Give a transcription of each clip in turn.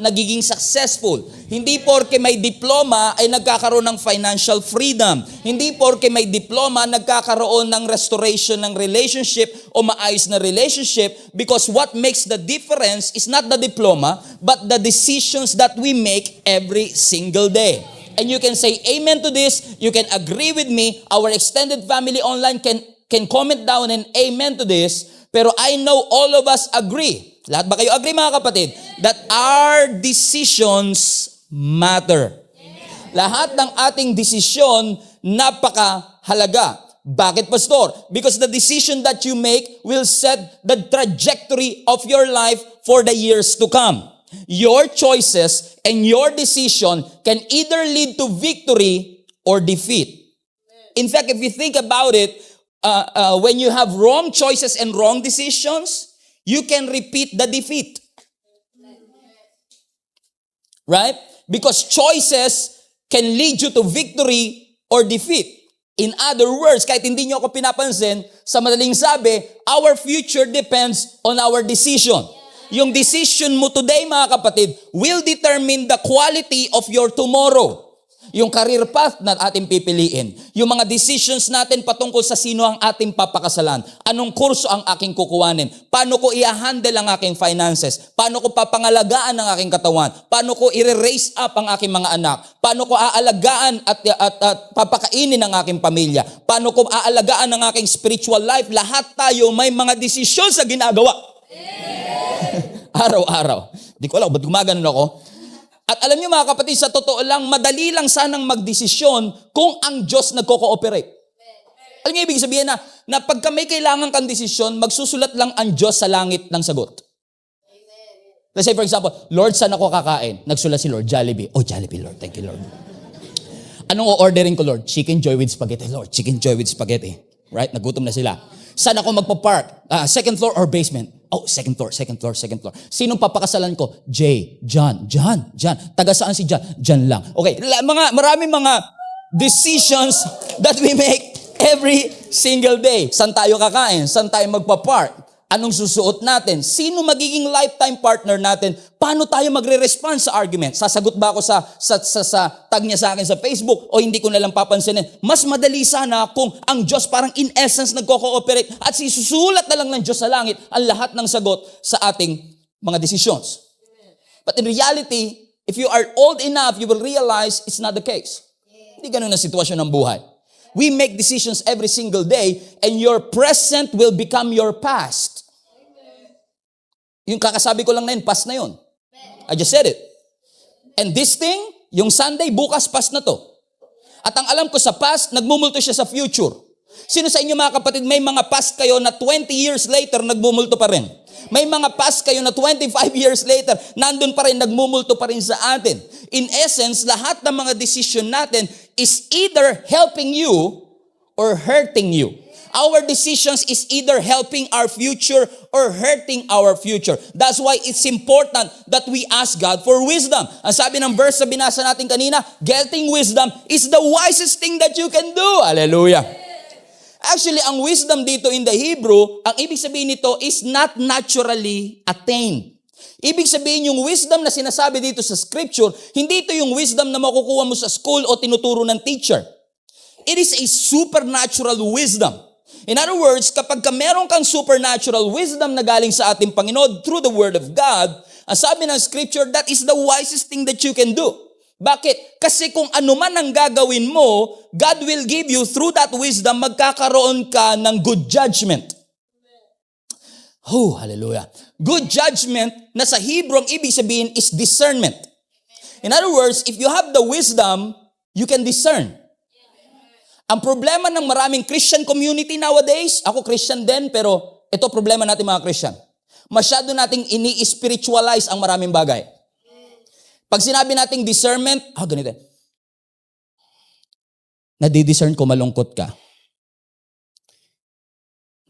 nagiging successful. Hindi porke may diploma ay nagkakaroon ng financial freedom. Hindi porke may diploma nagkakaroon ng restoration ng relationship o maayos na relationship, because what makes the difference is not the diploma but the decisions that we make every single day. And you can say amen to this, you can agree with me, our extended family online can comment down and amen to this, pero I know all of us agree. Lahat ba kayo agree, mga kapatid? That our decisions matter. Lahat ng ating desisyon napakahalaga. Bakit, Pastor? Because the decision that you make will set the trajectory of your life for the years to come. Your choices and your decision can either lead to victory or defeat. In fact, if you think about it, when you have wrong choices and wrong decisions, you can repeat the defeat. Right? Because choices can lead you to victory or defeat. In other words, kahit hindi nyo ako pinapansin, sa madaling sabi, our future depends on our decision. Yung decision mo today, mga kapatid, will determine the quality of your tomorrow. Yung career path na ating pipiliin. Yung mga decisions natin patungkol sa sino ang ating papakasalan. Anong kurso ang aking kukuhanin. Paano ko i-handle ang aking finances. Paano ko papangalagaan ang aking katawan. Paano ko i-raise up ang aking mga anak. Paano ko aalagaan at papakainin ang aking pamilya. Paano ko aalagaan ang aking spiritual life. Lahat tayo may mga desisyon sa ginagawa. Araw-araw. Di ko alam, ba't gumaganon ako? At alam niyo, mga kapatid, sa totoo lang, madali lang sanang magdesisyon kung ang Diyos nagko-cooperate. Alam niyo, ibig sabihin na pagka may kailangan kang desisyon, magsusulat lang ang Diyos sa langit ng sagot. Let's say, for example, Lord, saan ako kakain? Nagsulat si Lord, Jollibee. Oh, Jollibee, Lord. Thank you, Lord. Anong o-ordering ko, Lord? Chicken joy with spaghetti. Lord, chicken joy with spaghetti. Right? Nagutom na sila. Saan ako magpa-park? Second floor or basement? Oh, second floor. Sinong papakasalan ko? John. Taga saan si John? John lang. Okay, maraming mga decisions that we make every single day. Saan tayo kakain? Saan tayo magpa-park? Anong susuot natin? Sino magiging lifetime partner natin? Paano tayo magre-respond sa argument? Sasagot ba ako sa tag niya sa akin sa Facebook o hindi ko na lang papansinin? Mas madali sana kung ang Diyos parang in essence nagko-cooperate at sisusulat na lang ng Diyos sa langit ang lahat ng sagot sa ating mga decisions. But in reality, if you are old enough, you will realize it's not the case. Hindi ganun ang sitwasyon ng buhay. We make decisions every single day and your present will become your past. Yung kakasabi ko lang na yun, past na yun. I just said it. And this thing, yung Sunday, bukas past na to. At ang alam ko sa past, nagmumulto siya sa future. Sino sa inyo, mga kapatid, may mga past kayo na 20 years later, nagmumulto pa rin? May mga past kayo na 25 years later, nandun pa rin, nagmumulto pa rin sa atin. In essence, lahat ng mga decision natin is either helping you or hurting you. Our decisions is either helping our future or hurting our future. That's why it's important that we ask God for wisdom. Ang sabi ng verse na binasa natin kanina, getting wisdom is the wisest thing that you can do. Hallelujah. Actually, ang wisdom dito in the Hebrew, ang ibig sabihin nito is not naturally attained. Ibig sabihin yung wisdom na sinasabi dito sa scripture, hindi ito yung wisdom na makukuha mo sa school o tinuturo ng teacher. It is a supernatural wisdom. In other words, kapag meron kang supernatural wisdom na galing sa ating Panginoon through the Word of God, ang sabi ng scripture, that is the wisest thing that you can do. Bakit? Kasi kung ano man ang gagawin mo, God will give you, through that wisdom, magkakaroon ka ng good judgment. Oh, hallelujah. Good judgment na sa Hebrew ang ibig sabihin is discernment. In other words, if you have the wisdom, you can discern. Ang problema ng maraming Christian community nowadays, ako Christian din, pero ito problema natin mga Christian. Masyado nating ini-spiritualize ang maraming bagay. Pag sinabi nating discernment, ganito. Nadidiscern ko malungkot ka.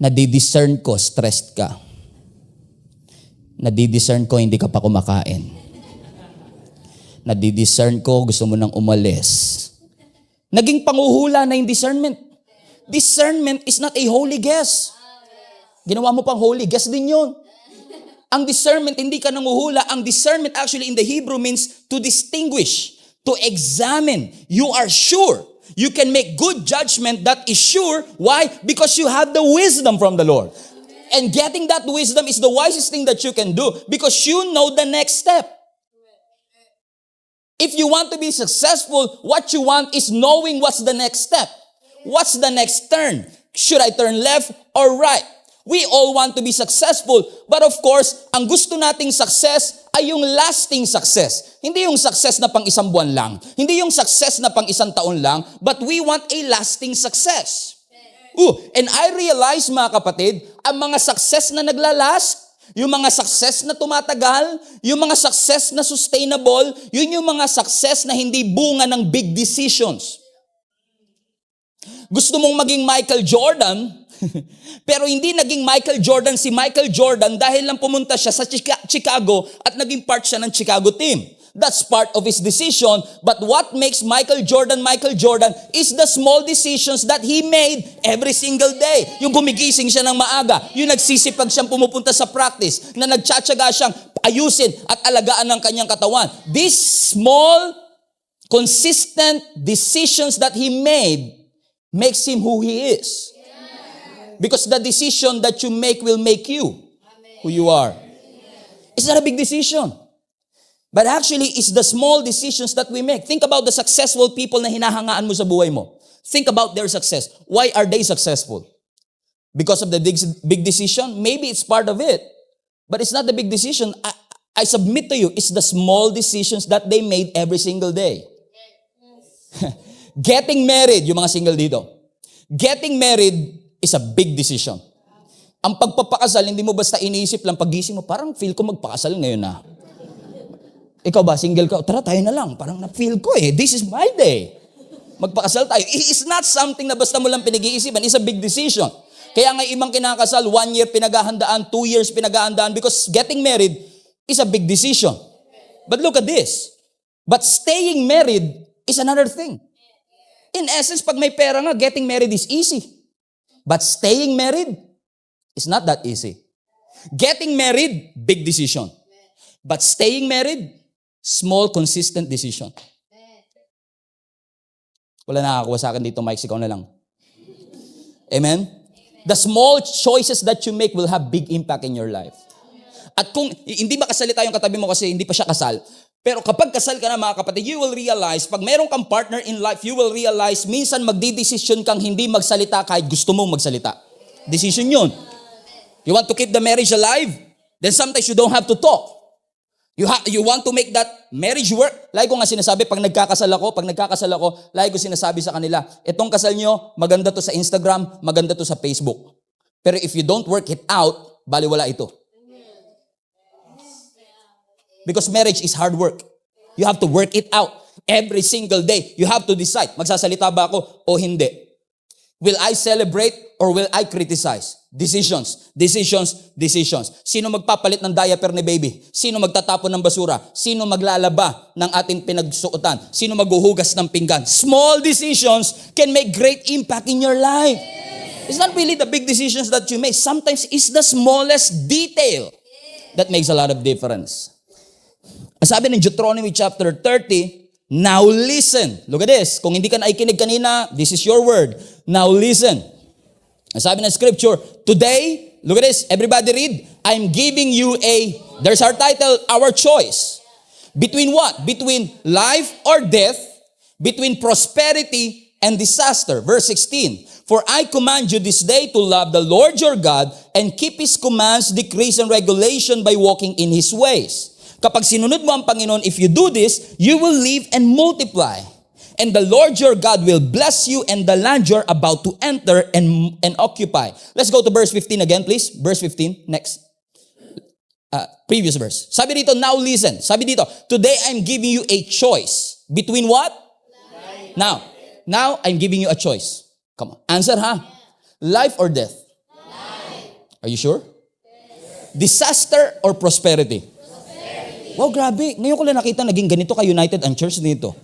Nadidiscern ko stressed ka. Nadidiscern ko hindi ka pa kumakain. Nadidiscern ko gusto mo nang umalis. Naging panguhula na yung discernment. Discernment is not a holy guess. Ginawa mo pang holy guess din yun. Ang discernment, hindi ka nanguhula. Ang discernment actually in the Hebrew means to distinguish, to examine. You are sure. You can make good judgment that is sure. Why? Because you have the wisdom from the Lord. And getting that wisdom is the wisest thing that you can do because you know the next step. If you want to be successful, what you want is knowing what's the next step. What's the next turn? Should I turn left or right? We all want to be successful. But of course, ang gusto nating success ay yung lasting success. Hindi yung success na pang isang buwan lang. Hindi yung success na pang isang taon lang. But we want a lasting success. And I realize, mga kapatid, ang mga success na naglalast, yung mga success na tumatagal, yung mga success na sustainable, yun yung mga success na hindi bunga ng big decisions. Gusto mong maging Michael Jordan, pero hindi naging Michael Jordan si Michael Jordan dahil lang pumunta siya sa Chicago at naging part siya ng Chicago team. That's part of his decision. But what makes Michael Jordan is the small decisions that he made every single day. Yung gumigising siya ng maaga, yung nagsisipag siyang pumupunta sa practice, na nagtsatsaga siyang ayusin at alagaan ng kanyang katawan. These small, consistent decisions that he made makes him who he is. Because the decision that you make will make you who you are. It's not a big decision. But actually, it's the small decisions that we make. Think about the successful people na hinahangaan mo sa buhay mo. Think about their success. Why are they successful? Because of the big decision? Maybe it's part of it. But it's not the big decision. I submit to you, it's the small decisions that they made every single day. Getting married, yung mga single dito. Getting married is a big decision. Ang pagpapakasal, hindi mo basta iniisip lang, pagising mo, parang feel ko magpakasal ngayon na. Ikaw ba, single ka? Tara, tayo na lang. Parang na-feel ko this is my day. Magpakasal tayo. It's not something na basta mo lang pinag-iisipan. It's a big decision. Kaya nga ibang kinakasal, 1 year pinaghahandaan, 2 years pinaghahandaan, because getting married is a big decision. But look at this. But staying married is another thing. In essence, pag may pera nga, getting married is easy. But staying married is not that easy. Getting married, big decision. But staying married, small, consistent decision. Wala nakakuha sa akin dito, Mike. Ikaw na lang. Amen? The small choices that you make will have big impact in your life. At kung hindi makasalita yung katabi mo kasi hindi pa siya kasal, pero kapag kasal ka na, mga kapatid, you will realize, pag meron kang partner in life, you will realize, minsan magdidesisyon kang hindi magsalita kahit gusto mong magsalita. Decision yun. You want to keep the marriage alive? Then sometimes you don't have to talk. You want to make that marriage work? Lagi ko nga sinasabi, pag nagkakasal ako, lagi ko sinasabi sa kanila, itong kasal nyo, maganda to sa Instagram, maganda to sa Facebook. Pero if you don't work it out, baliwala ito. Because marriage is hard work. You have to work it out every single day. You have to decide, magsasalita ba ako o hindi? Will I celebrate or will I criticize? Decisions. Sino magpapalit ng diaper ni baby? Sino magtatapon ng basura? Sino maglalaba ng ating pinagsuotan? Sino maghuhugas ng pinggan? Small decisions can make great impact in your life. It's not really the big decisions that you make. Sometimes it's the smallest detail that makes a lot of difference. Sabi ng Deuteronomy chapter 30, now listen. Look at this. Kung hindi ka naikinig kanina, this is your word. Now listen. Sabi ng scripture, today, look at this. Everybody read. I'm giving you there's our title, our choice. Between what? Between life or death, between prosperity and disaster. Verse 16. For I command you this day to love the Lord your God and keep His commands, decrees, and regulation by walking in His ways. Kapag sinunod mo ang Panginoon, if you do this, you will live and multiply. And the Lord your God will bless you and the land you're about to enter and occupy. Let's go to verse 15 again, please. Verse 15, next. Previous verse. Sabi dito, now listen. Sabi dito, today I'm giving you a choice. Between what? Life. Now I'm giving you a choice. Come on. Answer, ha? Life or death? Life. Are you sure? Yes. Disaster or prosperity? Wow, grabe. Ngayon ko lang nakita naging ganito ka United and Church dito.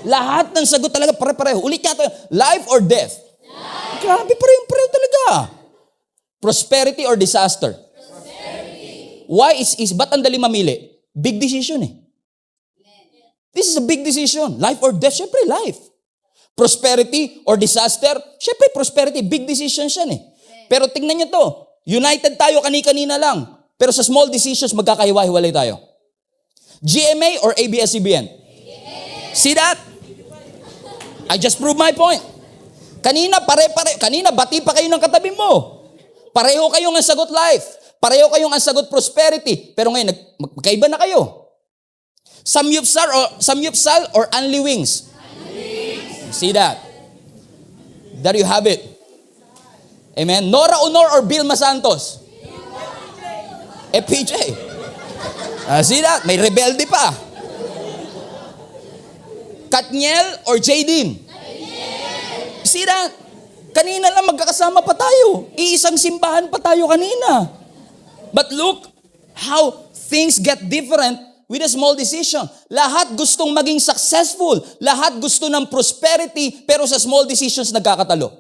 Lahat ng sagot talaga pare-pareho. Ulit ka ito. Life or death? Life. Grabe, pareho talaga. Prosperity or disaster? Prosperity. Why is ba't ang dali mamili? Big decision eh. This is a big decision. Life or death, syempre life. Prosperity or disaster, syempre prosperity, big decision siya eh. Pero tingnan niyo to, united tayo kani-kanina lang. Pero sa small decisions, magkakahiwa-hiwalay tayo. GMA or ABS-CBN? See that? I just proved my point. Kanina, kanina, bati pa kayo ng katabi mo. Pareho kayong ang sagot life. Pareho kayong ang sagot prosperity. Pero ngayon, magkaiba na kayo. Samyupsal or Only Wings? See that? There you have it. Amen. Nora Honor or Vilma Santos? PJ. See that? May rebelde pa. Katniel or Jadine? See that? Kanina lang magkakasama pa tayo. Iisang simbahan pa tayo kanina. But look how things get different with a small decision. Lahat gustong maging successful. Lahat gusto ng prosperity, pero sa small decisions nagkakatalo.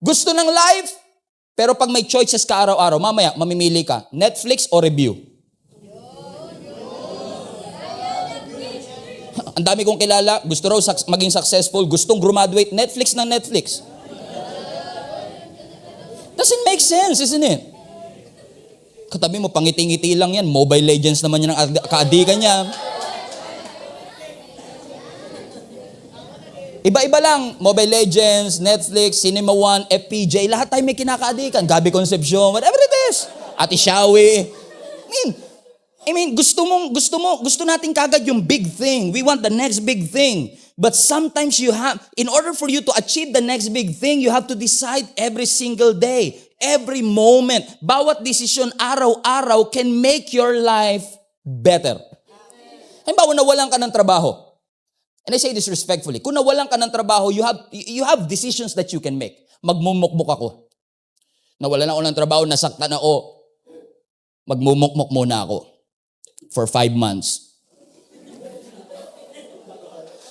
Gusto ng life, pero pag may choices ka araw-araw, mamaya, mamimili ka, Netflix o review. Ang dami kong kilala, gusto raw maging successful, gustong graduate, Netflix ng Netflix. Doesn't make sense, isn't it? Katabi mo, pangiti-ngiti lang yan. Mobile Legends naman yan ang kaadikan niya. Iba-iba lang. Mobile Legends, Netflix, Cinema One, FPJ. Lahat tayo may kinakaadikan. Gabi Concepcion, whatever it is. Ate Shawi. I mean, gusto natin kagad yung big thing. We want the next big thing. But sometimes in order for you to achieve the next big thing, you have to decide every single day, every moment. Bawat desisyon araw-araw can make your life better. Halimbawa, nawalan ka ng trabaho. And I say this respectfully. Kung nawalan ka ng trabaho, you have decisions that you can make. Magmumukmuk ako. Nawalan ako ng trabaho, nasaktan ako. Magmumukmuk muna ako. For 5 months.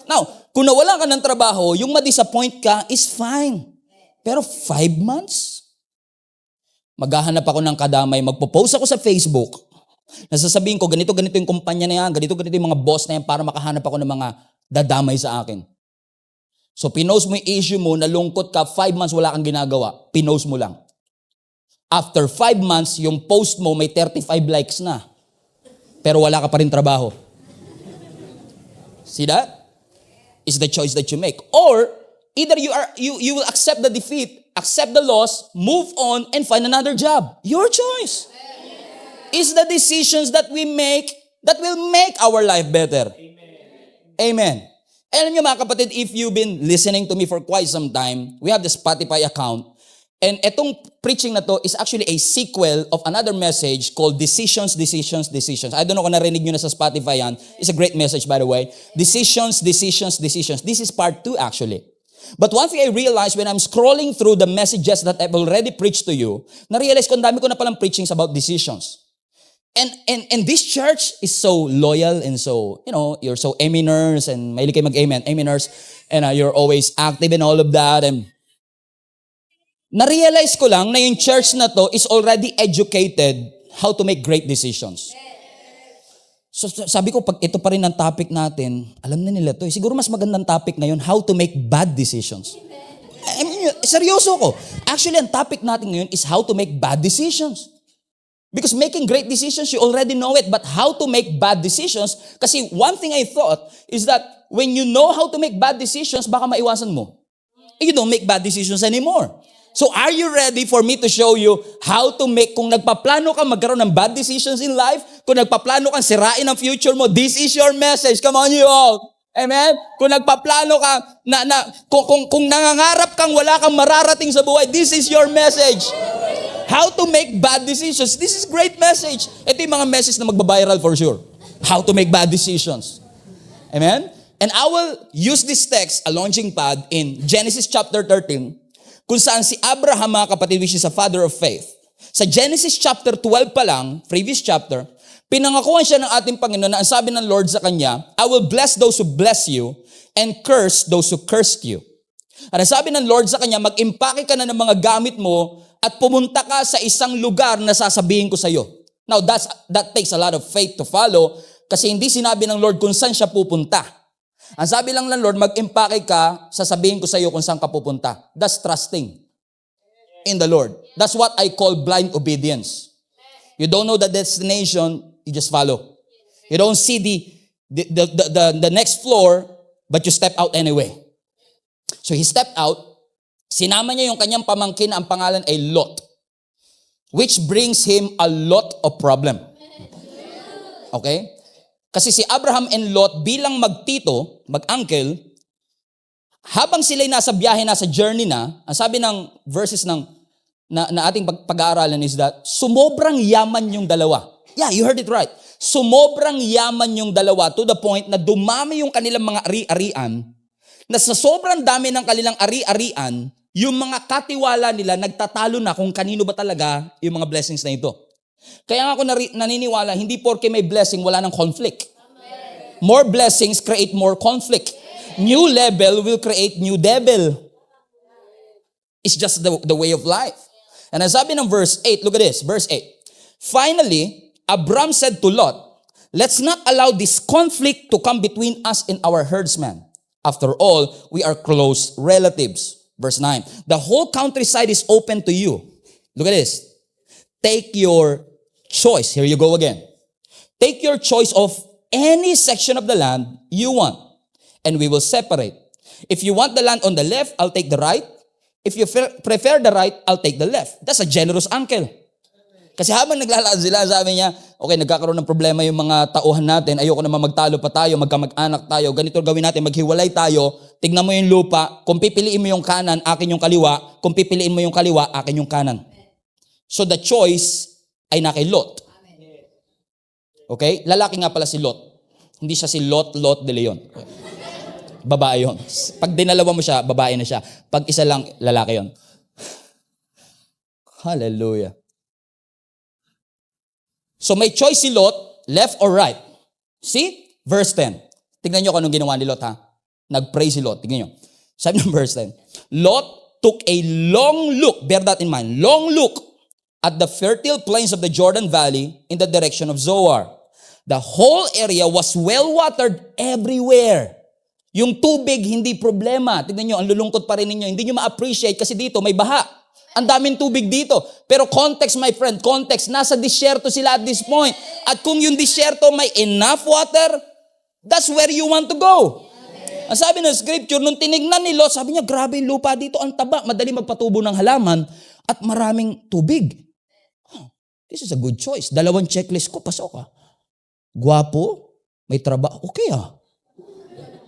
Now, kung nawalan ka ng trabaho, yung ma-disappoint ka is fine. Pero 5 months? Maghahanap ako ng kadamay, magpo-post ako sa Facebook. Nasasabihin ko, ganito yung kumpanya na yan, ganito yung mga boss na yan para makahanap ako ng mga dadamay sa akin. So, pinost mo yung issue mo, nalungkot ka, 5 months wala kang ginagawa, pinost mo lang. After 5 months, yung post mo may 35 likes na. Pero wala ka pa rin trabaho. See that? It's the choice that you make. Or, either you will accept the defeat, accept the loss, move on, and find another job. Your choice. It's the decisions that we make that will make our life better. Amen. Alam niyo mga kapatid, if you've been listening to me for quite some time, we have the Spotify account. And etong preaching na to is actually a sequel of another message called Decisions. I don't know kung narinig nyo na sa Spotify yan. It's a great message, by the way. Decisions. This is part 2 actually. But one thing I realized when I'm scrolling through the messages that I've already preached to you, na-realize ko, ang dami ko na palang preachings about decisions. And this church is so loyal and so, you're so aminers and mahilig kayo mag-amen, aminers, and you're always active and all of that. And na-realize ko lang na yung church na to is already educated how to make great decisions. So sabi ko, pag ito pa rin ang topic natin, alam na nila to. Siguro mas magandang topic ngayon, how to make bad decisions. I mean, seryoso ko. Actually, ang topic natin ngayon is how to make bad decisions. Because making great decisions, you already know it. But how to make bad decisions? Kasi one thing I thought is that when you know how to make bad decisions, baka maiwasan mo. You don't make bad decisions anymore. So are you ready for me to show you how to make, kung nagpaplano ka magkaroon ng bad decisions in life, kung nagpaplano kang sirain ang future mo, this is your message. Come on you all. Amen? Kung nagpaplano ka, kung nangangarap kang wala kang mararating sa buhay, this is your message. How to make bad decisions. This is great message. Ito yung mga message na magbabiral for sure. How to make bad decisions. Amen? And I will use this text, a launching pad, in Genesis chapter 13, kung saan si Abraham, mga kapatid, which is a father of faith. Sa Genesis chapter 12 pa lang, previous chapter, pinangakuan siya ng ating Panginoon na ang sabi ng Lord sa kanya, I will bless those who bless you and curse those who cursed you. At ang sabi ng Lord sa kanya, mag-impake ka na ng mga gamit mo at pumunta ka sa isang lugar na sasabihin ko sa iyo. Now, that takes a lot of faith to follow kasi hindi sinabi ng Lord kung saan siya pupunta. Ang sabi lang ng Lord, mag-impake ka, sasabihin ko sa iyo kung saan ka pupunta. That's trusting in the Lord. That's what I call blind obedience. You don't know the destination, you just follow. You don't see the next floor, but you step out anyway. So he stepped out, sinama niya yung kanyang pamangkin, ang pangalan ay Lot, which brings him a lot of problem. Okay? Kasi si Abraham and Lot bilang magtito, mag-uncle, habang sila'y nasa biyahe, nasa journey na, ang sabi ng verses na ating pag-aaralan is that sumobrang yaman yung dalawa. Yeah, you heard it right. Sumobrang yaman yung dalawa to the point na dumami yung kanilang mga ari-arian, na sa sobrang dami ng kanilang ari-arian, yung mga katiwala nila nagtatalo na kung kanino ba talaga yung mga blessings na ito. Kaya nga ako naniniwala, hindi porke may blessing, wala ng conflict. More blessings create more conflict. New level will create new devil. It's just the way of life. And as sabi ng verse 8, look at this, verse 8. Finally, Abram said to Lot, let's not allow this conflict to come between us and our herdsmen. After all, we are close relatives. Verse 9, the whole countryside is open to you. Look at this. Take your choice. Here you go again. Take your choice of any section of the land you want, and we will separate. If you want the land on the left, I'll take the right. If you prefer the right, I'll take the left. That's a generous uncle. Kasi habang naglalakad sila, sabi niya, okay, nagkakaroon ng problema yung mga tauhan natin, ayoko naman magtalo pa tayo, magkamag-anak tayo, ganito gawin natin, maghiwalay tayo, tignan mo yung lupa, kung pipiliin mo yung kanan, akin yung kaliwa, kung pipiliin mo yung kaliwa, akin yung kanan. So the choice ay na kay Lot. Okay? Lalaki nga pala si Lot. Hindi siya si Lot de Leon. Babae yun. Pag dinalawa mo siya, babae na siya. Pag isa lang, lalaki yun. Hallelujah. So may choice si Lot, left or right. See? Verse 10. Tignan nyo kung anong ginawa ni Lot, ha? Nag-pray si Lot. Tignan nyo. Sabi ng verse 10. Lot took a long look, bear that in mind, long look at the fertile plains of the Jordan Valley in the direction of Zoar. The whole area was well-watered everywhere. Yung tubig, hindi problema. Tignan nyo, ang lulungkot pa rin ninyo. Hindi nyo ma-appreciate kasi dito may baha. Ang daming tubig dito. Pero context, my friend, context. Nasa disyerto sila at this point. At kung yung disyerto may enough water, that's where you want to go. Amen. Ang sabi ng scripture, nung tinignan ni Lot, sabi niya, grabe yung lupa dito, ang taba, madali magpatubo ng halaman, at maraming tubig. Oh, this is a good choice. 2 checklist ko, pasok ka. Gwapo, may trabaho, okay ah.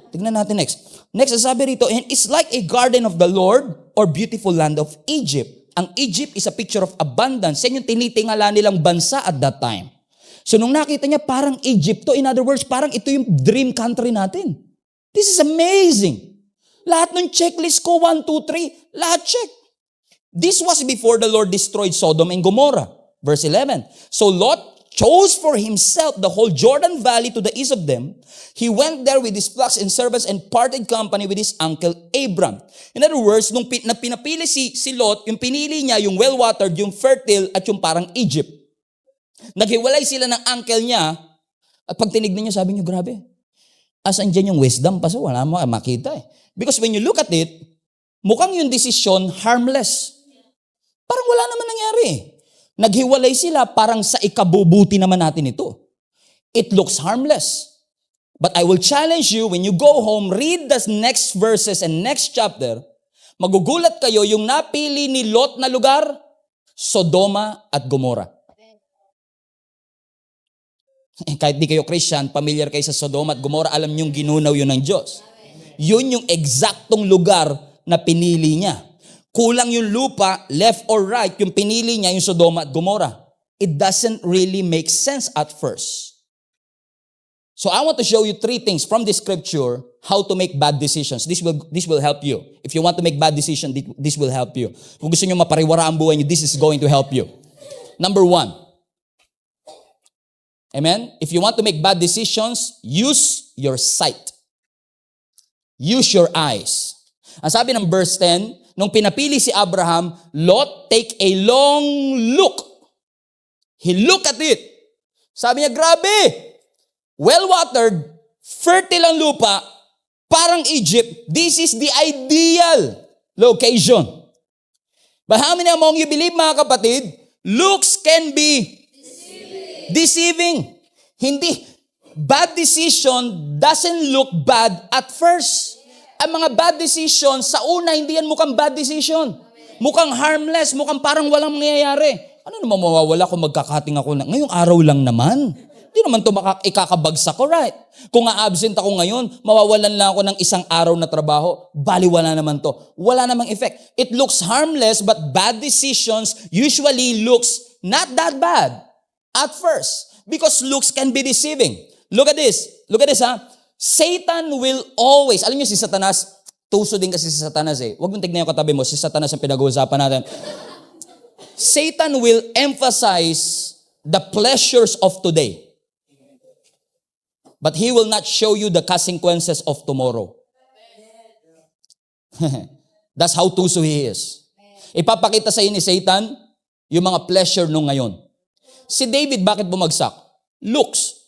Tignan natin next. Next, sabi rito, and it's like a garden of the Lord or beautiful land of Egypt. Ang Egypt is a picture of abundance. Yan yung tinitingala nilang bansa at that time. So nung nakita niya, parang Egypto, in other words, parang ito yung dream country natin. This is amazing. Lahat ng checklist ko, 1, 2, 3, lahat check. This was before the Lord destroyed Sodom and Gomorrah. Verse 11. So Lot chose for himself the whole Jordan Valley to the east of them. He went there with his flocks and servants and parted company with his uncle Abram. In other words, nung pinapili si Lot, yung pinili niya, yung well-watered, yung fertile, at yung parang Egypt. Naghiwalay sila ng uncle niya, at pag tinignan niya, sabi niyo, grabe, asan dyan yung wisdom? Kasi wala mo makita eh. Because when you look at it, mukhang yung decision harmless. Parang wala naman nangyari. Naghiwalay sila parang sa ikabubuti naman natin ito. It looks harmless. But I will challenge you, when you go home, read the next verses and next chapter, magugulat kayo yung napili ni Lot na lugar, Sodoma at Gomorrah. Kahit di kayo Christian, familiar kayo sa Sodoma at Gomorrah, alam niyong ginunaw yun ng Diyos. Yun yung eksaktong lugar na pinili niya. Kulang yung lupa, left or right, yung pinili niya yung Sodoma at Gomorrah. It doesn't really make sense at first. So I want to show you 3 things from this scripture how to make bad decisions. This will help you. If you want to make bad decisions, this will help you. Kung gusto niyo mapariwara ang buhay niyo, this is going to help you. Number 1. Amen? If you want to make bad decisions, use your sight. Use your eyes. Ang sabi ng verse 10, nung pinapili si Abraham, Lot, take a long look. He looked at it. Sabi niya, grabe, well-watered, fertile ang lupa, parang Egypt. This is the ideal location. But how many among you believe, mga kapatid, looks can be deceiving. Hindi, bad decision doesn't look bad at first. Ang mga bad decision, sa una, hindi yan mukhang bad decision. Mukhang harmless, mukhang parang walang mangyayari. Ano naman mawawala kung magkakating ako na, ngayong araw lang naman. Hindi naman ito ikakabagsak ko, right? Kung a-absent ako ngayon, mawawalan lang ako ng isang araw na trabaho. Baliwala naman to. Wala namang effect. It looks harmless, but bad decisions usually looks not that bad at first. Because looks can be deceiving. Look at this. Look at this, ha? Satan will always, alam niyo si Satanas, tuso din kasi si Satanas eh. Huwag mong tignan yung katabi mo, si Satanas ang pinag-uusapan natin. Satan will emphasize the pleasures of today. But he will not show you the consequences of tomorrow. That's how tuso he is. Ipapakita sa ni Satan yung mga pleasure nung ngayon. Si David, bakit bumagsak? Looks.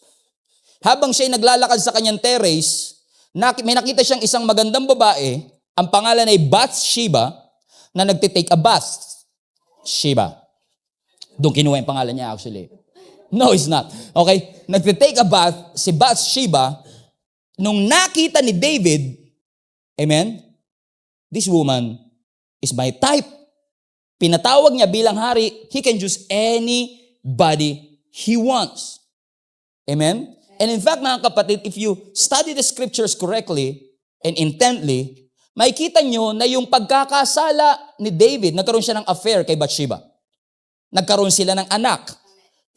Habang siya'y naglalakad sa kanyang terrace, may nakita siyang isang magandang babae, ang pangalan ay Bathsheba, na nagtitake a bath. Sheba. Doon kinuha yung pangalan niya actually. No, it's not. Okay? Nagtitake a bath, si Bathsheba, nung nakita ni David, amen, this woman is my type. Pinatawag niya bilang hari, he can choose anybody he wants. Amen? And in fact, mga kapatid, if you study the scriptures correctly and intently, makikita nyo na yung pagkakasala ni David, nagkaroon siya ng affair kay Bathsheba. Nagkaroon sila ng anak.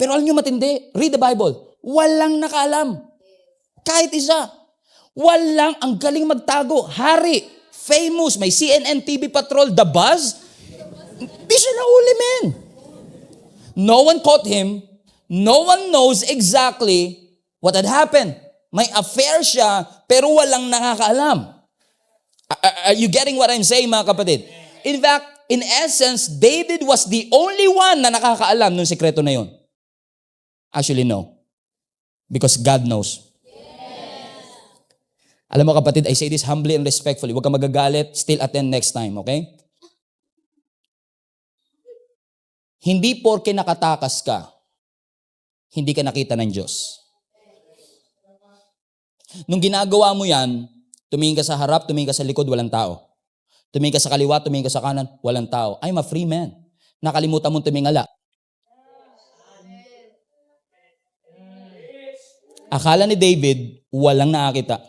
Pero alam nyo matindi, read the Bible. Walang nakaalam. Kahit isa. Walang, ang galing magtago. Hari, famous, may CNN TV Patrol, The Buzz. Di siya nauli, man. No one caught him. No one knows exactly what had happened. May affair siya, pero walang nakakaalam. Are you getting what I'm saying, mga kapatid? In fact, in essence, David was the only one na nakakaalam ng sikreto na yun. Actually, no. Because God knows. Alam mo kapatid, I say this humbly and respectfully. Huwag ka magagalit, still attend next time, okay? Hindi porke nakatakas ka, hindi ka nakita ng Diyos. Nung ginagawa mo yan, tumingin ka sa harap, tumingin ka sa likod, walang tao. Tumingin ka sa kaliwa, tumingin ka sa kanan, walang tao. I'm a free man. Nakalimutan mong tumingala. Akala ni David, walang nakakita.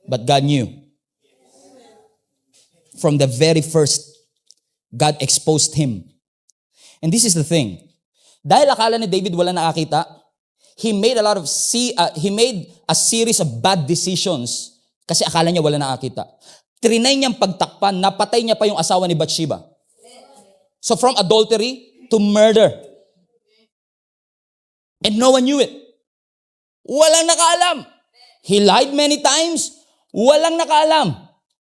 But God knew. From the very first, God exposed him. And this is the thing. Dahil akala ni David walang nakakita, he made a series of bad decisions kasi akala niya wala nakakita. Trinay niyang pagtakpan, napatay niya pa yung asawa ni Bathsheba. So from adultery to murder. And no one knew it. Walang nakaalam. He lied many times. Walang nakaalam.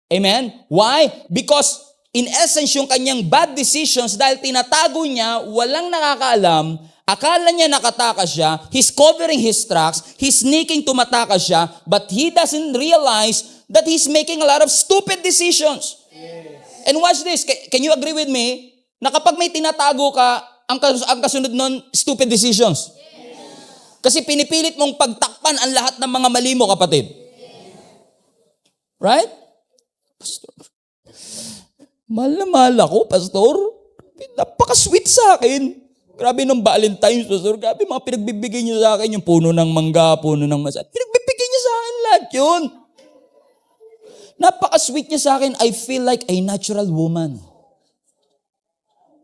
Amen? Why? Because in essence yung kanyang bad decisions dahil tinatago niya, walang nakakaalam. Akala niya nakatakas siya, he's covering his tracks, he's sneaking tumatakas siya, but he doesn't realize that he's making a lot of stupid decisions. Yes. And watch this, can you agree with me, na kapag may tinatago ka, ang kasunod nun, stupid decisions. Yes. Kasi pinipilit mong pagtakpan ang lahat ng mga mali mo, kapatid. Yes. Right? Pastor, mahal na mahal ako, Pastor. Napaka-sweet sa akin. Grabe nung Valentine's, Pastor. Grabe mga pinagbibigay niyo sa akin. Yung puno ng mangga, puno ng masat. Pinagbibigay niyo sa akin lahat yun. Napaka-sweet niya sa akin. I feel like a natural woman.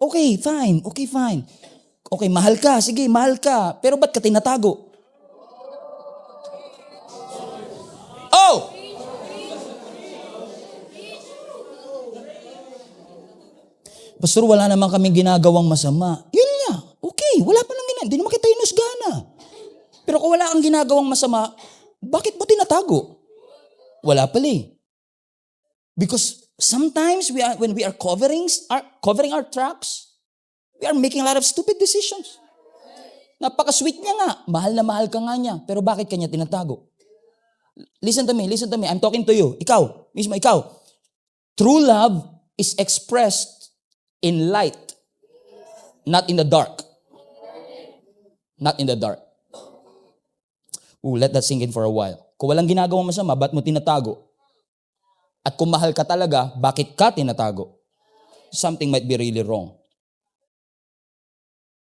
Okay, fine. Okay, fine. Okay, mahal ka. Sige, mahal ka. Pero ba't ka tinatago? Oh! Pastor, wala naman kaming ginagawang masama. Yun nga. Okay, wala pa lang ginagawa. Hindi naman kita inusgana. Pero kung wala kang ginagawang masama, bakit mo tinatago? Wala pala eh. Because Sometimes when we are covering our tracks, we are making a lot of stupid decisions. Napaka-sweet niya nga. Mahal na mahal ka nga niya. Pero bakit kanya tinatago? Listen to me. I'm talking to you. Ikaw. True love is expressed in light, not in the dark. Not in the dark. Let that sink in for a while. Kung walang ginagawa masama, ba't mo tinatago? At kung mahal ka talaga, bakit ka tinatago? Something might be really wrong.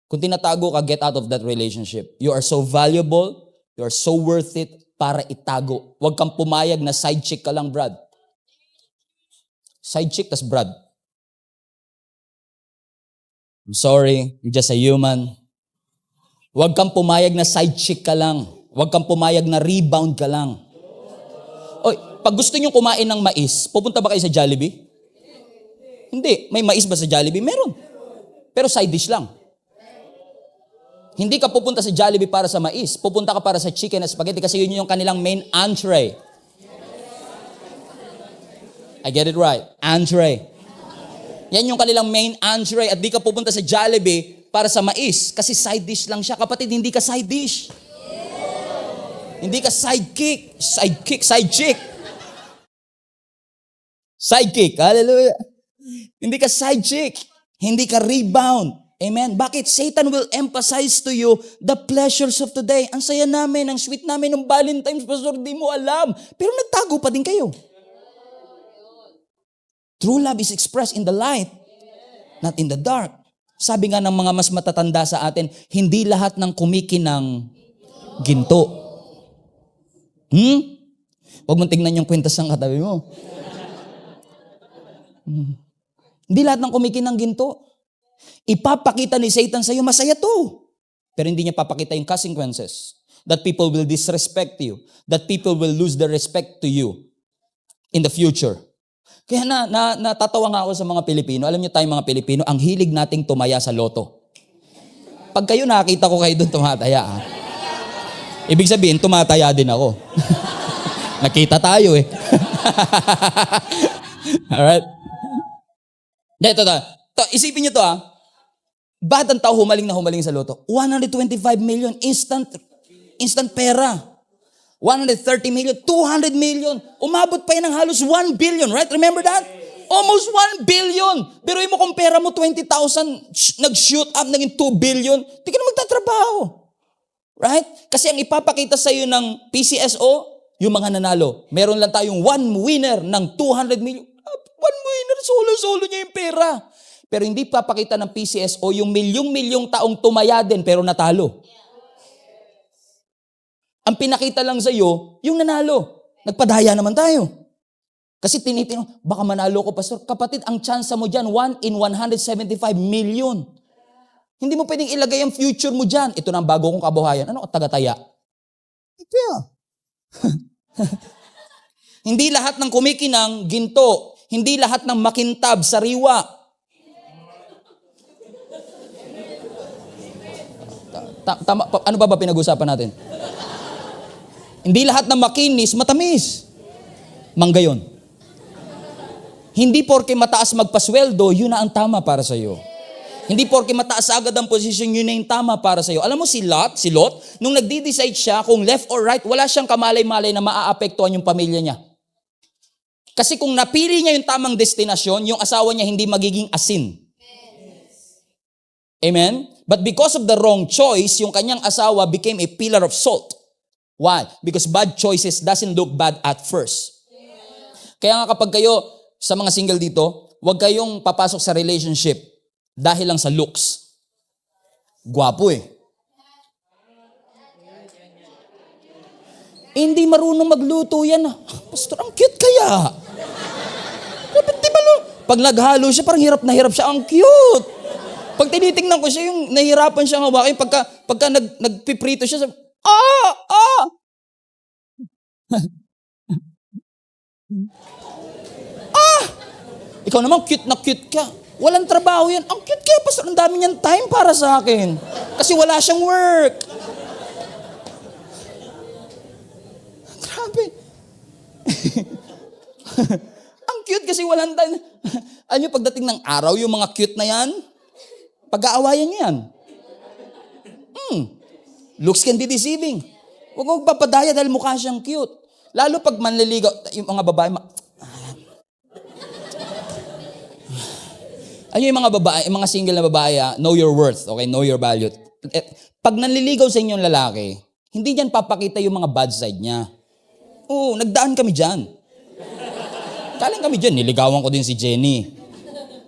Kung tinatago ka, get out of that relationship. You are so valuable, you are so worth it para itago. Huwag kang pumayag na side chick ka lang, Brad. Side chick, tas Brad. I'm sorry, you're just a human. Huwag kang pumayag na side chick ka lang. Huwag kang pumayag na rebound ka lang. Oy, pag gusto nyo kumain ng mais, pupunta ba kayo sa Jollibee? Hindi. May mais ba sa Jollibee? Meron. Pero side dish lang. Hindi ka pupunta sa Jollibee para sa mais. Pupunta ka para sa chicken at spaghetti kasi yun yung kanilang main entree. I get it right. Entree. Yan yung kanilang main entree at di ka pupunta sa Jollibee para sa mais kasi side dish lang siya. Kapatid, hindi ka side dish. Hindi ka sidekick. Side chick. Sidekick. Hallelujah. Hindi ka side chick. Hindi ka rebound. Amen. Bakit? Satan will emphasize to you the pleasures of today. Ang saya namin, ang sweet namin ng Valentine's, Pastor, di mo alam. Pero nagtago pa din kayo. True love is expressed in the light, not in the dark. Sabi nga ng mga mas matatanda sa atin, hindi lahat ng kumikinang ginto. Huwag mong tingnan yung kwintas ng katabi mo. Hindi lahat ng kumikinang ginto. Ipapakita ni Satan sa'yo, masaya to. Pero hindi niya papakita yung consequences. That people will disrespect you. That people will lose their respect to you in the future. Kaya natatawa nga ako sa mga Pilipino. Alam niyo tayong mga Pilipino, ang hilig nating tumaya sa loto. Pag kayo nakita ko kayo doon tumataya, ibig sabihin, tumataya din ako. Nakita tayo eh. Alright? Ito. Isipin niyo to Ba't ang tao humaling sa loto? 125 million, instant pera. 130 million, 200 million. Umabot pa yan ng halos 1 billion, right? Remember that? Almost 1 billion. Pero mo kung pera mo 20,000, nag-shoot up, naging 2 billion, di ka na magtatrabaho. Right? Kasi ang ipapakita sa iyo ng PCSO, yung mga nanalo. Meron lang tayong one winner ng 200 million. One winner, solo-solo niya yung pera. Pero hindi papakita ng PCSO yung milyong-milyong taong tumaya din pero natalo. Ang pinakita lang sa iyo, yung nanalo. Nagpadaya naman tayo. Kasi tinitinong, baka manalo ko, Pastor. Kapatid, ang chance mo dyan, 1 in 175 million. Hindi mo pwedeng ilagay ang future mo dyan. Ito na ang bago kong kabuhayan. Ano? Tagataya. Ito Hindi lahat ng kumikinang ginto. Hindi lahat ng makintab, sariwa. Ano ba pinag-usapan natin? Hindi lahat ng makinis, matamis. Mangga yun. Hindi porke mataas magpasweldo, yun na ang tama para sa iyo. Hindi porke mataas agad ang posisyon, yun na yung tama para sa iyo. Alam mo si Lot, nung nagdi-decide siya kung left or right, wala siyang kamalay-malay na maaapektuhan yung pamilya niya. Kasi kung napili niya yung tamang destinasyon, yung asawa niya hindi magiging asin. Amen? But because of the wrong choice, yung kanyang asawa became a pillar of salt. Why? Because bad choices doesn't look bad at first. Kaya nga kapag kayo, sa mga single dito, huwag kayong papasok sa relationship dahil lang sa looks. Gwapo Hindi marunong magluto yan. Pastor, ang cute kaya. Pag naghalo siya, parang hirap na hirap siya. Ang cute. Pag tinitingnan ko siya, yung nahihirapan siya hawakin, pagka nagpiprito siya, ikaw naman, cute na cute ka. Walang trabaho yan. Ang cute kaya, Pastor, ang dami niyang time para sa akin. Kasi wala siyang work. Grabe. Ang cute kasi walang time. Ano yung pagdating ng araw, yung mga cute na yan, pag-aawayan niyo yan. Looks can be deceiving. Huwag mong papadaya dahil mukha siyang cute. Lalo pag manliligaw, yung mga babae, ano yung mga babae, yung mga single na babae, know your worth, okay? Know your value. Pag nanliligaw sa inyong lalaki, hindi niyan papakita yung mga bad side niya. Oo, nagdaan kami dyan. Kaling kami dyan, niligawan ko din si Jenny.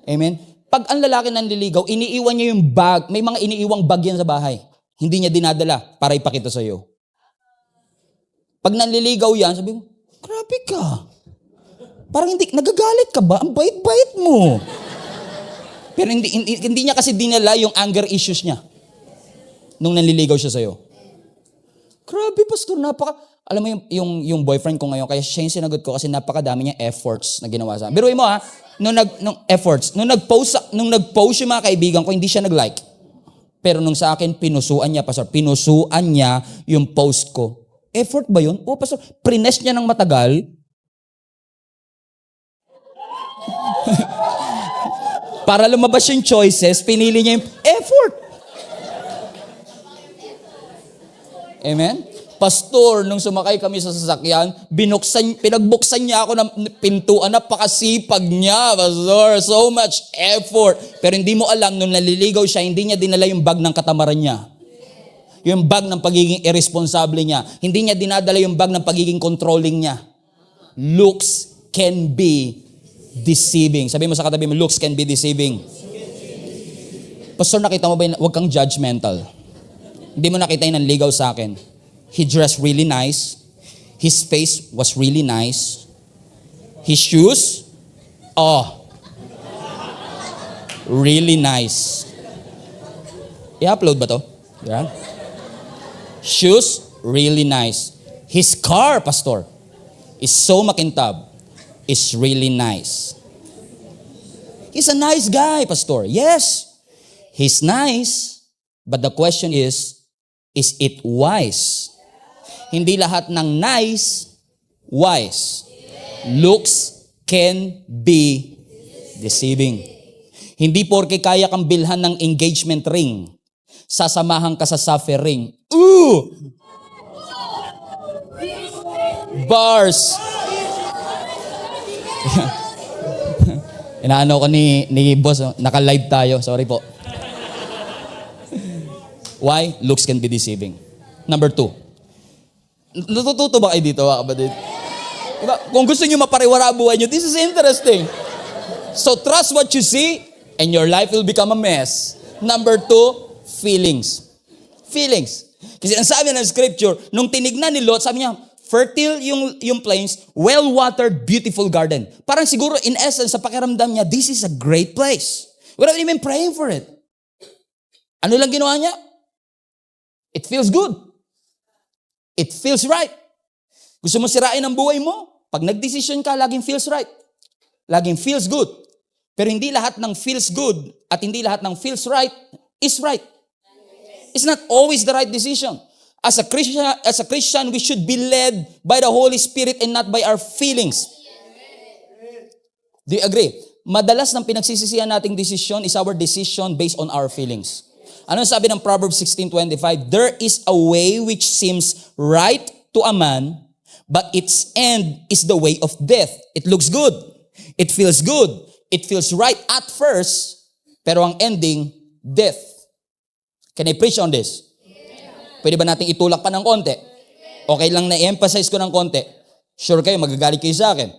Amen? Pag ang lalaki nanliligaw, iniiwan niya yung bag, may mga iniiwang bag yan sa bahay. Hindi niya dinadala para ipakita sa iyo. Pag nanliligaw yan, sabi ko, grabe ka. Parang hindi, nagagalit ka ba? Ang bait-bait mo. Pero hindi niya kasi dinala yung anger issues niya nung nanliligaw siya sa'yo. Grabe, pastor, alam mo yung boyfriend ko ngayon, kaya siya yung sinagot ko kasi napakadami niya efforts na ginawa sa akin. Biruin mo nung nag-post yung mga kaibigan ko, hindi siya nag-like. Pero nung sa akin, pinusuan niya, pastor, pinusuan niya yung post ko. Effort ba yun? O, pastor, prines niya ng matagal. Para lumabas yung choices, pinili niya yung effort. Amen? Pastor, nung sumakay kami sa sasakyan, pinagbuksan niya ako ng pintuan, napakasipag niya, pastor. So much effort. Pero hindi mo alam, nung naliligaw siya, hindi niya dinala yung bag ng katamaran niya. Yung bag ng pagiging irresponsible niya. Hindi niya dinadala yung bag ng pagiging controlling niya. Looks can be deceiving. Sabi mo sa katabi mo, looks can be deceiving. Pastor, nakita mo ba yun? Huwag kang judgmental. Hindi mo nakita yung nanligaw sa akin. He dressed really nice. His face was really nice. His shoes, really nice. I-upload ba to? Yeah. Shoes, really nice. His car, pastor, is so makintab. Is really nice. He's a nice guy, pastor. Yes, he's nice. But the question is it wise? Hindi lahat ng nice, wise. Looks can be deceiving. Hindi porke kaya kang bilhan ng engagement ring, sasamahan ka sa suffering. Ooh! Bars. Inaano ko ni boss, naka-live tayo. Sorry po. Why? Looks can be deceiving. Number 2. Natututo ba kayo dito, mga kapatid? Diba? Kung gusto nyo mapariwara buhay nyo, this is interesting. So trust what you see and your life will become a mess. Number 2, feelings. Feelings. Kasi ang sabi ng scripture, nung tinignan ni Lot, sabi niya, fertile yung plains, well-watered, beautiful garden. Parang siguro, in essence, sa pakiramdam niya, this is a great place. Without even praying for it. Ano lang ginawa niya? It feels good. It feels right. Gusto mo sirain ang buhay mo? Pag nagdesisyon ka, laging feels right. Laging feels good. Pero hindi lahat ng feels good at hindi lahat ng feels right is right. It's not always the right decision. As a Christian, we should be led by the Holy Spirit and not by our feelings. Do you agree? Madalas ng pinagsisisihan nating desisyon is our decision based on our feelings. Ano sabi ng Proverbs 16:25? There is a way which seems right to a man, but its end is the way of death. It looks good. It feels good. It feels right at first, pero ang ending, death. Can I preach on this? Pwede ba natin itulak pa ng konti? Okay lang na i-emphasize ko ng konti. Sure kayo, magagalit kayo sa akin.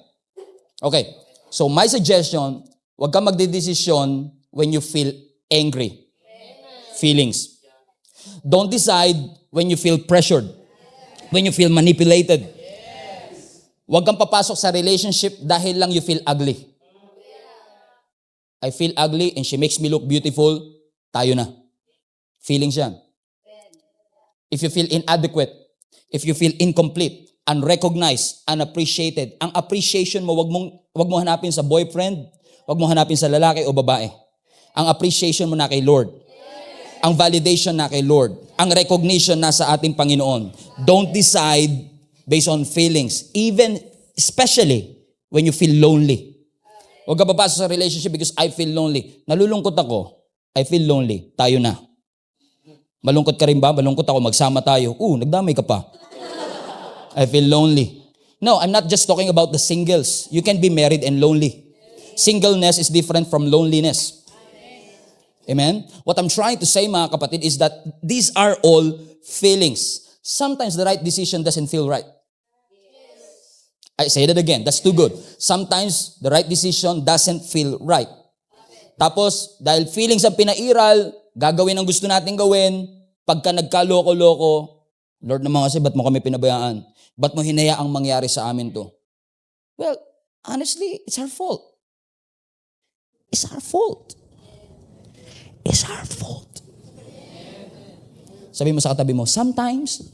Okay. So my suggestion, huwag kang magdedesisyon when you feel angry. Feelings. Don't decide when you feel pressured. When you feel manipulated. Huwag kang papasok sa relationship dahil lang you feel ugly. I feel ugly and she makes me look beautiful. Tayo na. Feelings yan. If you feel inadequate, if you feel incomplete, unrecognized, unappreciated, ang appreciation mo, wag mo hanapin sa boyfriend, wag mo hanapin sa lalaki o babae. Ang appreciation mo na kay Lord. Ang validation na kay Lord. Ang recognition na sa ating Panginoon. Don't decide based on feelings, especially when you feel lonely. Huwag ka papasok sa relationship because I feel lonely. Nalulungkot ako. I feel lonely. Tayo na. Malungkot ka rin ba? Malungkot ako. Magsama tayo. Nagdamay ka pa. I feel lonely. No, I'm not just talking about the singles. You can be married and lonely. Singleness is different from loneliness. Amen? What I'm trying to say, mga kapatid, is that these are all feelings. Sometimes the right decision doesn't feel right. I say that again. That's too good. Sometimes the right decision doesn't feel right. Tapos, dahil feelings ang pinairal, gagawin ang gusto natin gawin, pagka nagkaloko-loko, Lord naman kasi, ba't mo kami pinabayaan? Ba't mo hinayaang mangyari sa amin to? Well, honestly, it's our fault. It's our fault. It's our fault. Sabi mo sa katabi mo, sometimes,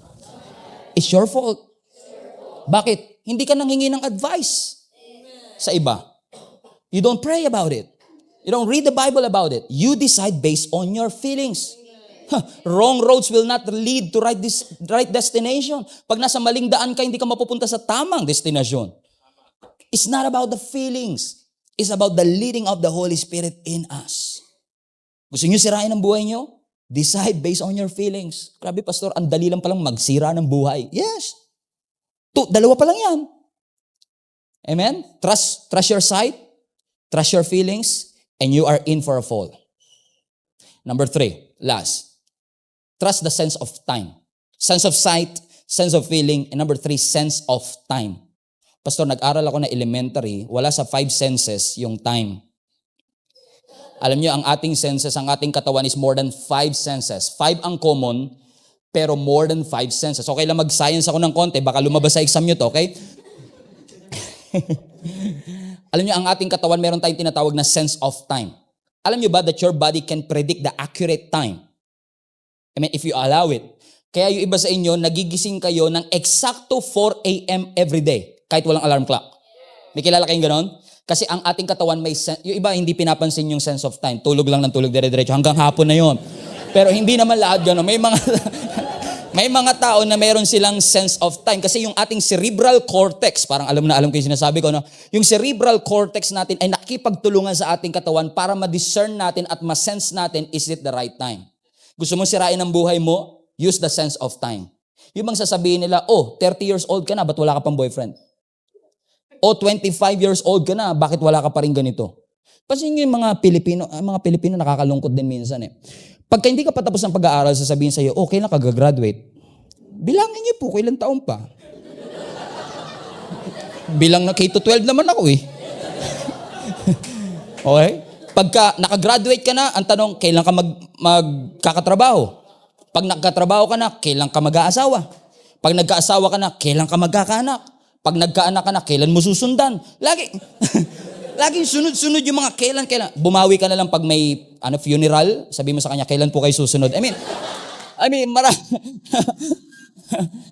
it's your fault. Bakit? Hindi ka nanghingi ng advice sa iba. You don't pray about it. You don't read the Bible about it. You decide based on your feelings. Wrong roads will not lead to right destination. Pag nasa maling daan ka, hindi ka mapupunta sa tamang destinasyon. It's not about the feelings. It's about the leading of the Holy Spirit in us. Gusto niyo sirain ang buhay niyo? Decide based on your feelings. Grabe, pastor, ang dali lang palang magsira ng buhay. Yes. Dalawa pa lang yan. Amen? Trust your sight, trust your feelings, and you are in for a fall. Number 3, last. Trust the sense of time. Sense of sight, sense of feeling, and number 3, sense of time. Pastor, nag-aral ako na elementary, wala sa 5 senses yung time. Alam niyo, ang ating senses, ang ating katawan is more than 5 senses. 5 ang common, pero more than 5 senses. Okay lang mag-science ako ng konti, baka lumabas sa exam nyo to, okay? Alam niyo, ang ating katawan, meron tayong tinatawag na sense of time. Alam niyo ba that your body can predict the accurate time? I mean, if you allow it. Kaya yung iba sa inyo, nagigising kayo ng eksakto 4 a.m. every day, kahit walang alarm clock. May kilala kayong ganon? Kasi ang ating katawan may yung iba hindi pinapansin yung sense of time. Tulog lang ng tulog dire-diretso hanggang hapon na yon. Pero hindi naman lahat gano'n. May mga tao na meron silang sense of time kasi yung ating cerebral cortex, parang alam ko yung sinasabi ko, no? Yung cerebral cortex natin ay nakikipagtulungan sa ating katawan para ma-discern natin at ma-sense natin, is it the right time? Gusto mong sirain ang buhay mo? Use the sense of time. Yung bang sasabihin nila, 30 years old ka na, ba't wala ka pang boyfriend? 25 years old ka na, bakit wala ka pa rin ganito? Pansin niyo yung mga Pilipino nakakalungkot din minsan eh. Pagka hindi ka patapos ng pag-aaral, sasabihin sa'yo, kailan ka gagraduate? Bilangin niyo po, kailan taon pa? Bilang na K-12 naman ako eh. Okay? Pagka nakagraduate ka na, ang tanong, kailan ka magkakatrabaho? Pag nagkatrabaho ka na, kailan ka mag-aasawa? Pag nagkaasawa ka na, kailan ka magkakaanak? Pag nagkaanak ka na, kailan mo susundan? Laging sunod-sunod yung mga kailan. Bumawi ka na lang pag may funeral, sabi mo sa kanya, kailan po kayo susunod? I mean,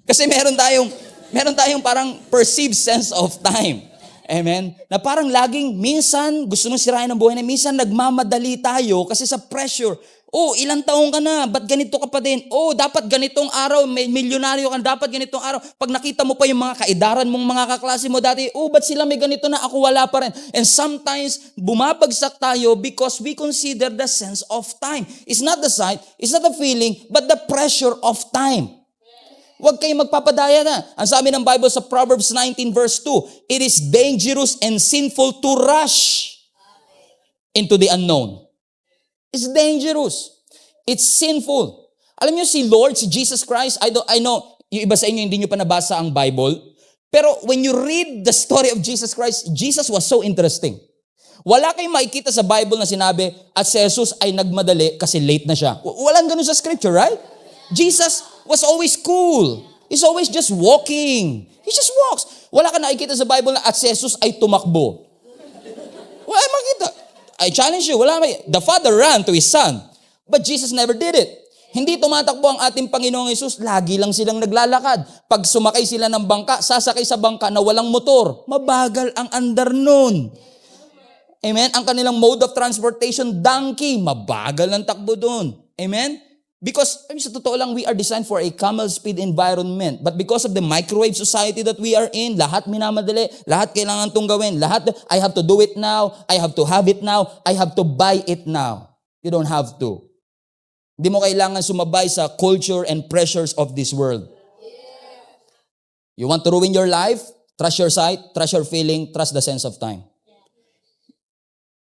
kasi meron tayong parang perceived sense of time. Amen? Na parang laging, minsan, gusto mong sirain ang buhay na, minsan nagmamadali tayo kasi sa pressure. Ilang taong ka na, ba't ganito ka pa din? Dapat ganitong araw, may milyonaryo ka, dapat ganitong araw. Pag nakita mo pa yung mga kaidaran mong mga kaklase mo dati, ba't sila may ganito na, ako wala pa rin. And sometimes, bumabagsak tayo because we consider the sense of time. It's not the sight, it's not the feeling, but the pressure of time. Huwag kayong magpapadaya na. Ang sabi ng Bible sa Proverbs 19 verse 2, it is dangerous and sinful to rush into the unknown. It's dangerous. It's sinful. Alam niyo si Lord, si Jesus Christ, I know, yung iba sa inyo hindi niyo pa nabasa ang Bible, pero when you read the story of Jesus Christ, Jesus was so interesting. Wala kayong makikita sa Bible na sinabi, at si Jesus ay nagmadali kasi late na siya. Walang ganun sa scripture, right? Jesus was always cool. He's always just walking. He just walks. Wala ka nakikita sa Bible na at si Jesus ay tumakbo. Wala makita. I challenge you, the Father ran to His Son. But Jesus never did it. Hindi tumatakbo ang ating Panginoong Hesus, lagi lang silang naglalakad. Pag sumakay sila ng bangka, sasakay sa bangka na walang motor. Mabagal ang andar nun. Amen? Ang kanilang mode of transportation, donkey. Mabagal ang takbo doon. Amen? Because, sa totoo lang, we are designed for a camel speed environment. But because of the microwave society that we are in, lahat minamadali, lahat kailangan itong gawin, lahat, I have to do it now, I have to have it now, I have to buy it now. You don't have to. Hindi mo kailangan sumabay sa culture and pressures of this world. You want to ruin your life? Trust your sight, trust your feeling, trust the sense of time.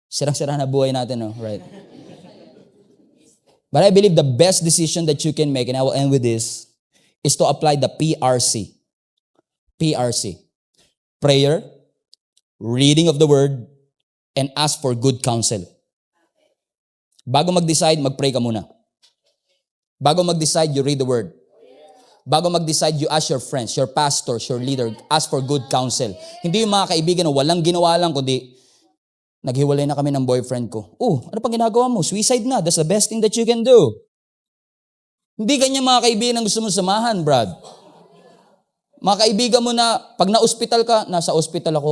Sirang-sira na buhay natin, no? Right? But I believe the best decision that you can make, and I will end with this, is to apply the PRC. PRC. Prayer, reading of the Word, and ask for good counsel. Bago mag-decide, mag-pray ka muna. Bago mag-decide, you read the Word. Bago mag-decide, you ask your friends, your pastors, your leader, ask for good counsel. Hindi yung mga kaibigan na walang ginawa lang, kundi naghiwalay na kami ng boyfriend ko. Ano pang ginagawa mo? Suicide na. That's the best thing that you can do. Hindi ganyan mga kaibigan ang gusto mo samahan, Brad. Mga kaibigan mo na, pag na-hospital ka, nasa hospital ako,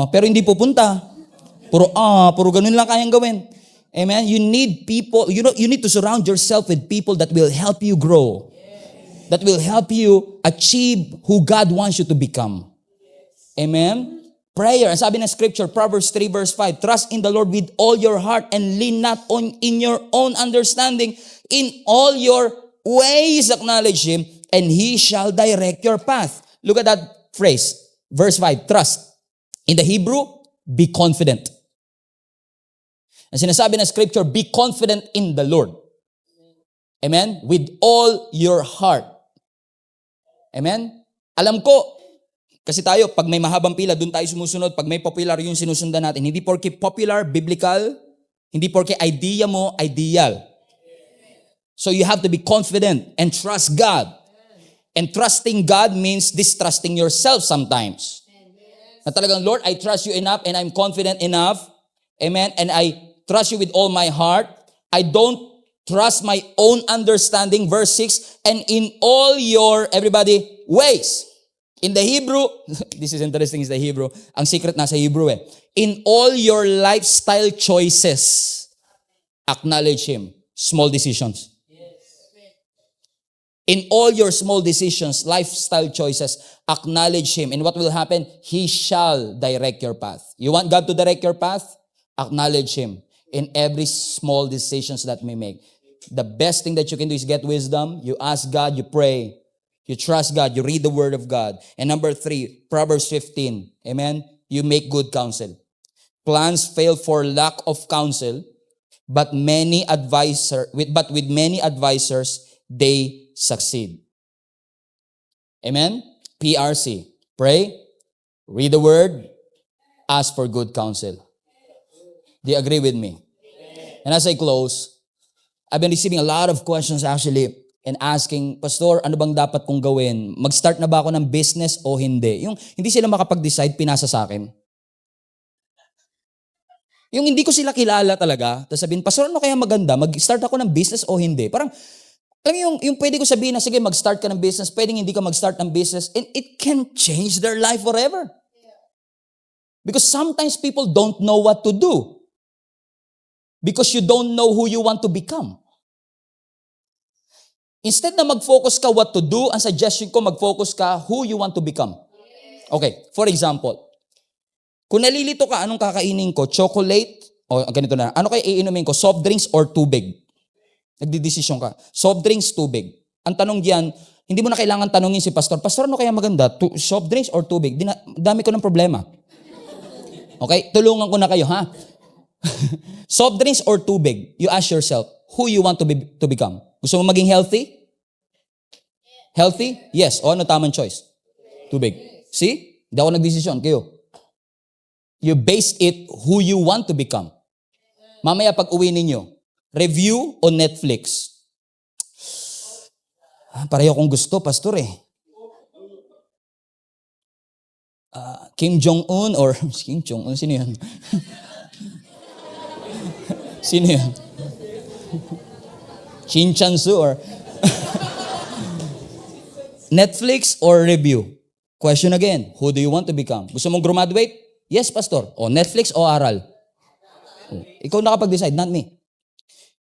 pero hindi pupunta. Puro ganun lang kayang gawin. Amen? You need people, you need to surround yourself with people that will help you grow. That will help you achieve who God wants you to become. Amen? Prayer, ang sabi ng scripture, Proverbs 3 verse 5, trust in the Lord with all your heart and lean not on in your own understanding. In all your ways acknowledge Him, and He shall direct your path. Look at that phrase, verse 5, trust. In the Hebrew, be confident. Ang sinasabi ng scripture, be confident in the Lord. Amen? With all your heart. Amen? Alam ko, kasi tayo, pag may mahabang pila, doon tayo sumusunod. Pag may popular, yung sinusundan natin. Hindi porke popular, biblical. Hindi porke idea mo, ideal. So you have to be confident and trust God. And trusting God means distrusting yourself sometimes. Na talagang, Lord, I trust you enough and I'm confident enough. Amen? And I trust you with all my heart. I don't trust my own understanding. Verse 6, and in all your, everybody, ways. In the Hebrew, this is interesting, is the Hebrew. Ang secret nasa Hebrew eh. In all your lifestyle choices, acknowledge Him. Small decisions. In all your small decisions, lifestyle choices, acknowledge Him. And what will happen? He shall direct your path. You want God to direct your path? Acknowledge Him in every small decisions that we make. The best thing that you can do is get wisdom. You ask God, you pray. You trust God. You read the Word of God. And number 3, Proverbs 15. Amen? You make good counsel. Plans fail for lack of counsel, but with many advisors, they succeed. Amen? PRC. Pray, read the Word, ask for good counsel. Do you agree with me? And as I close, I've been receiving a lot of questions actually and asking, Pastor, ano bang dapat kong gawin? Mag-start na ba ako ng business o hindi? Yung hindi sila makapag-decide, pinasa sa akin. Yung hindi ko sila kilala talaga, tapos sabihin, Pastor, ano kaya maganda? Mag-start ako ng business o hindi? Parang, alam mo yung pwede ko sabihin na, sige, mag-start ka ng business, pwedeng hindi ka mag-start ng business, and it can change their life forever. Because sometimes people don't know what to do. Because you don't know who you want to become. Instead na mag-focus ka what to do, ang suggestion ko, mag-focus ka who you want to become. Okay, for example, kung nalilito ka, anong kakainin ko? Chocolate? O ganito na. Ano kayo iinumin ko? Soft drinks or tubig? Nagdidesisyon ka. Soft drinks, tubig. Ang tanong diyan, hindi mo na kailangan tanongin si Pastor, Pastor, ano kaya maganda? Soft drinks or tubig? Dami ko ng problema. Okay? Tulungan ko na kayo, ha? Soft drinks or tubig? You ask yourself, who you want to become? Gusto mo maging healthy? Healthy? Yes. O ano tamang choice? Tubig. See? Hindi ako nagdesisyon. Kayo. You base it who you want to become. Mamaya pag uwi ninyo, review o Netflix? Pareho kong gusto, Pastor eh. Kim Jong-un or Kim Jong-un, sino yan? Sino yan? Shin Chan-su or Netflix or review? Question again, who do you want to become? Gusto mong graduate? Yes, Pastor. O Netflix o aral? Ikaw nakapag-decide, not me.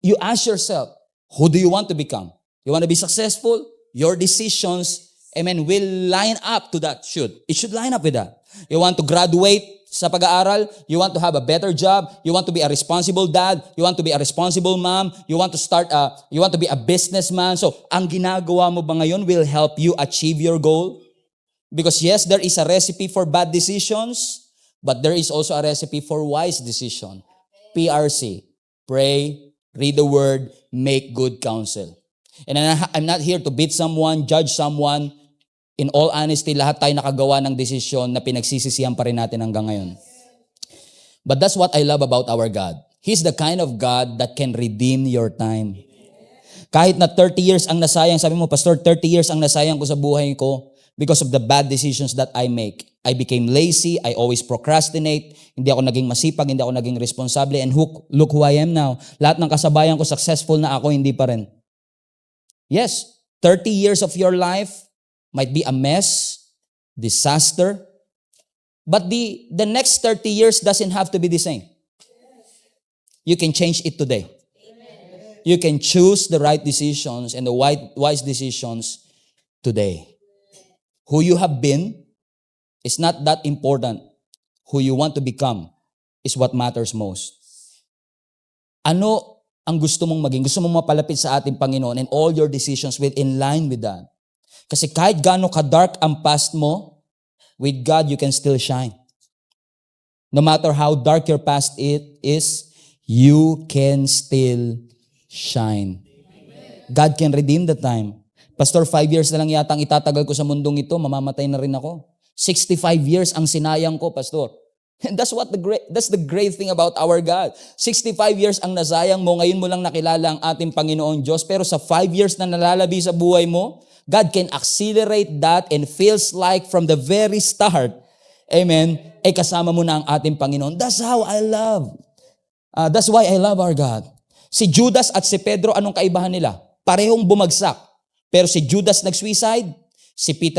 You ask yourself, Who do you want to become? You want to be successful? Your decisions, amen, will line up to that. It should line up with that. You want to graduate sa pag-aaral? You want to have a better job? You want to be a responsible dad? You want to be a responsible mom? You want to be a businessman? So, ang ginagawa mo ba ngayon will help you achieve your goal? Because yes, there is a recipe for bad decisions, but there is also a recipe for wise decision. PRC. Pray, read the word, make good counsel. And I'm not here to beat someone, judge someone. In all honesty, lahat tayo nakagawa ng desisyon na pinagsisisihan pa rin natin hanggang ngayon. But that's what I love about our God. He's the kind of God that can redeem your time. Kahit na 30 years ang nasayang, sabi mo, Pastor, 30 years ang nasayang ko sa buhay ko because of the bad decisions that I make. I became lazy, I always procrastinate, hindi ako naging masipag, hindi ako naging responsable, and look who I am now. Lahat ng kasabayan ko, successful na ako, hindi pa rin. Yes, 30 years of your life might be a mess, disaster, but the next 30 years doesn't have to be the same. You can change it today. You can choose the right decisions and the wise decisions today. Who you have been is not that important. Who you want to become is what matters most. Ano ang gusto mong maging? Gusto mong mapalapit sa ating Panginoon, and all your decisions will in line with that. Kasi kahit gaano ka-dark ang past mo, with God, you can still shine. No matter how dark your past is, you can still shine. God can redeem the time. Pastor, 5 years na lang yata ang itatagal ko sa mundong ito, mamamatay na rin ako. 65 years ang sinayang ko, Pastor. And that's the great thing about our God. 65 years ang nasayang mo, ngayon mo lang nakilala ang ating Panginoon Diyos, pero sa 5 years na nalalabi sa buhay mo, God can accelerate that and feels like from the very start, amen, ay kasama mo na ang ating Panginoon. That's why I love our God. Si Judas at si Pedro, anong kaibahan nila? Parehong bumagsak. Pero si Judas nag-suicide, si Peter